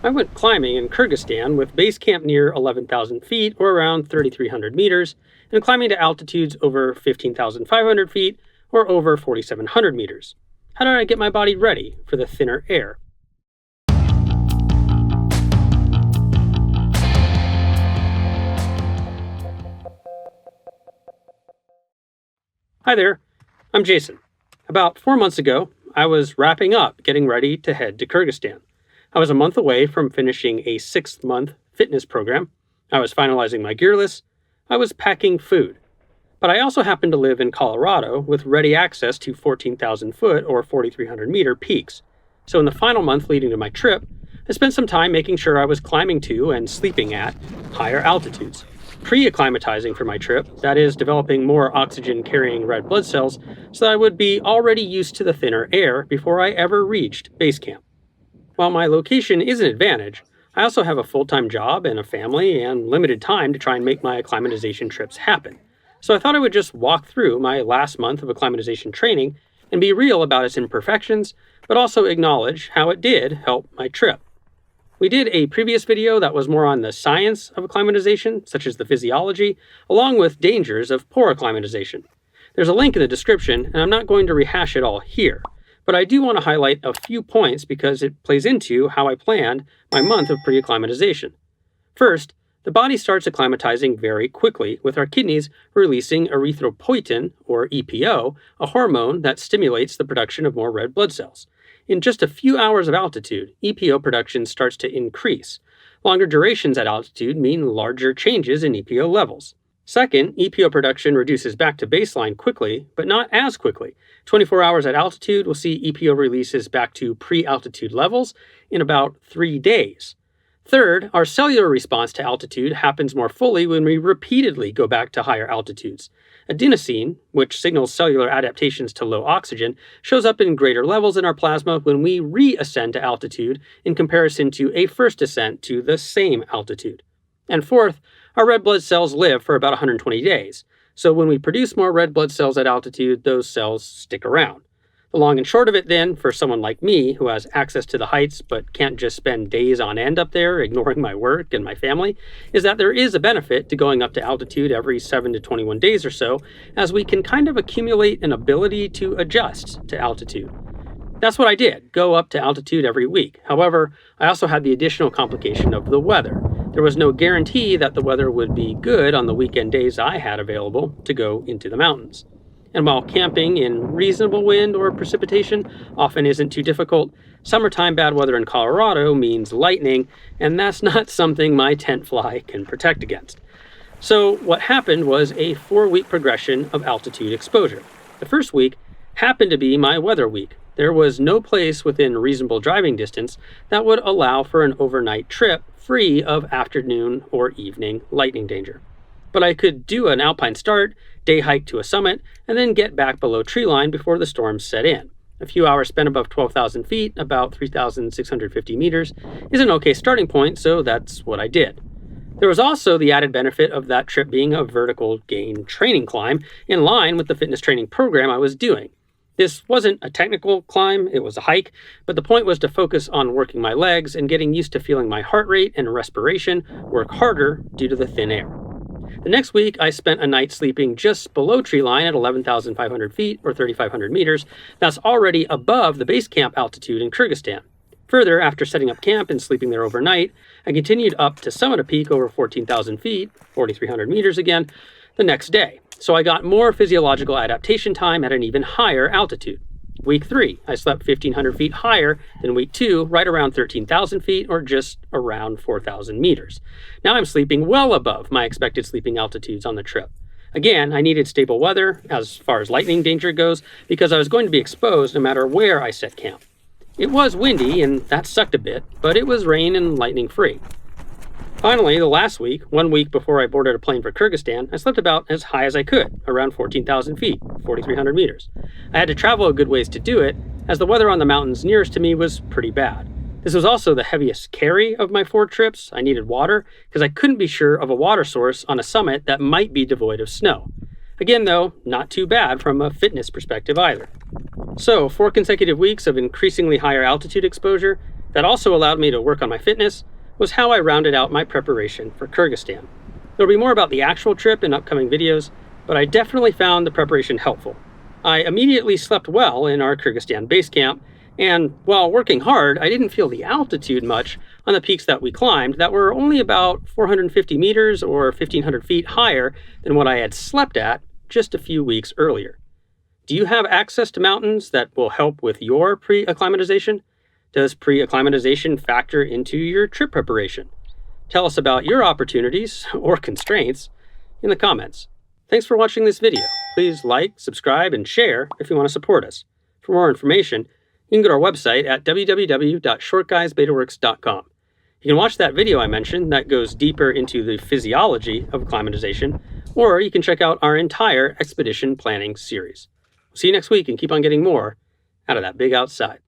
I went climbing in Kyrgyzstan with base camp near 11,000 feet or around 3,300 meters, and climbing to altitudes over 15,500 feet or over 4,700 meters. How did I get my body ready for the thinner air? Hi there, I'm Jason. About 4 months ago, I was wrapping up getting ready to head to Kyrgyzstan. I was a month away from finishing a 6-month fitness program. I was finalizing my gear list. I was packing food. But I also happened to live in Colorado with ready access to 14,000 foot or 4,300 meter peaks. So in the final month leading to my trip, I spent some time making sure I was climbing to and sleeping at higher altitudes. Pre-acclimatizing for my trip, that is, developing more oxygen-carrying red blood cells so that I would be already used to the thinner air before I ever reached base camp. While my location is an advantage, I also have a full-time job and a family and limited time to try and make my acclimatization trips happen. So I thought I would just walk through my last month of acclimatization training and be real about its imperfections, but also acknowledge how it did help my trip. We did a previous video that was more on the science of acclimatization, such as the physiology, along with dangers of poor acclimatization. There's a link in the description, and I'm not going to rehash it all here, but I do want to highlight a few points because it plays into how I planned my month of pre-acclimatization. First, the body starts acclimatizing very quickly, with our kidneys releasing erythropoietin, or EPO, a hormone that stimulates the production of more red blood cells. In just a few hours of altitude, EPO production starts to increase. Longer durations at altitude mean larger changes in EPO levels. Second, EPO production reduces back to baseline quickly, but not as quickly. 24 hours at altitude will see EPO releases back to pre-altitude levels in about 3 days. Third, our cellular response to altitude happens more fully when we repeatedly go back to higher altitudes. Adenosine, which signals cellular adaptations to low oxygen, shows up in greater levels in our plasma when we re-ascend to altitude in comparison to a first ascent to the same altitude. And fourth, our red blood cells live for about 120 days. So when we produce more red blood cells at altitude, those cells stick around. The long and short of it then, for someone like me who has access to the heights but can't just spend days on end up there ignoring my work and my family, is that there is a benefit to going up to altitude every 7 to 21 days or so, as we can kind of accumulate an ability to adjust to altitude. That's what I did, go up to altitude every week. However, I also had the additional complication of the weather. There was no guarantee that the weather would be good on the weekend days I had available to go into the mountains. And while camping in reasonable wind or precipitation often isn't too difficult, summertime bad weather in Colorado means lightning, and that's not something my tent fly can protect against. So what happened was a 4-week progression of altitude exposure. The first week happened to be my weather week. There was no place within reasonable driving distance that would allow for an overnight trip free of afternoon or evening lightning danger. But I could do an alpine start, day hike to a summit, and then get back below treeline before the storms set in. A few hours spent above 12,000 feet, about 3,650 meters, is an okay starting point, so that's what I did. There was also the added benefit of that trip being a vertical gain training climb in line with the fitness training program I was doing. This wasn't a technical climb, it was a hike, but the point was to focus on working my legs and getting used to feeling my heart rate and respiration work harder due to the thin air. The next week, I spent a night sleeping just below tree line at 11,500 feet or 3,500 meters. That's already above the base camp altitude in Kyrgyzstan. Further, after setting up camp and sleeping there overnight, I continued up to summit a peak over 14,000 feet, 4,300 meters again, the next day. So I got more physiological adaptation time at an even higher altitude. Week 3, I slept 1,500 feet higher than week 2, right around 13,000 feet or just around 4,000 meters. Now I'm sleeping well above my expected sleeping altitudes on the trip. Again, I needed stable weather as far as lightning danger goes because I was going to be exposed no matter where I set camp. It was windy and that sucked a bit, but it was rain and lightning free. Finally, the last week, 1 week before I boarded a plane for Kyrgyzstan, I slept about as high as I could, around 14,000 feet, 4,300 meters. I had to travel a good ways to do it, as the weather on the mountains nearest to me was pretty bad. This was also the heaviest carry of my 4 trips. I needed water, because I couldn't be sure of a water source on a summit that might be devoid of snow. Again, though, not too bad from a fitness perspective either. So, 4 consecutive weeks of increasingly higher altitude exposure, That also allowed me to work on my fitness was how I rounded out my preparation for Kyrgyzstan. There'll be more about the actual trip in upcoming videos, but I definitely found the preparation helpful. I immediately slept well in our Kyrgyzstan base camp, and while working hard, I didn't feel the altitude much on the peaks that we climbed that were only about 450 meters or 1,500 feet higher than what I had slept at just a few weeks earlier. Do you have access to mountains that will help with your pre-acclimatization? Does pre-acclimatization factor into your trip preparation? Tell us about your opportunities or constraints in the comments. Thanks for watching this video. Please like, subscribe, and share if you want to support us. For more information, you can go to our website at www.shortguysbetaworks.com. You can watch that video I mentioned that goes deeper into the physiology of acclimatization, or you can check out our entire expedition planning series. See you next week and keep on getting more out of that big outside.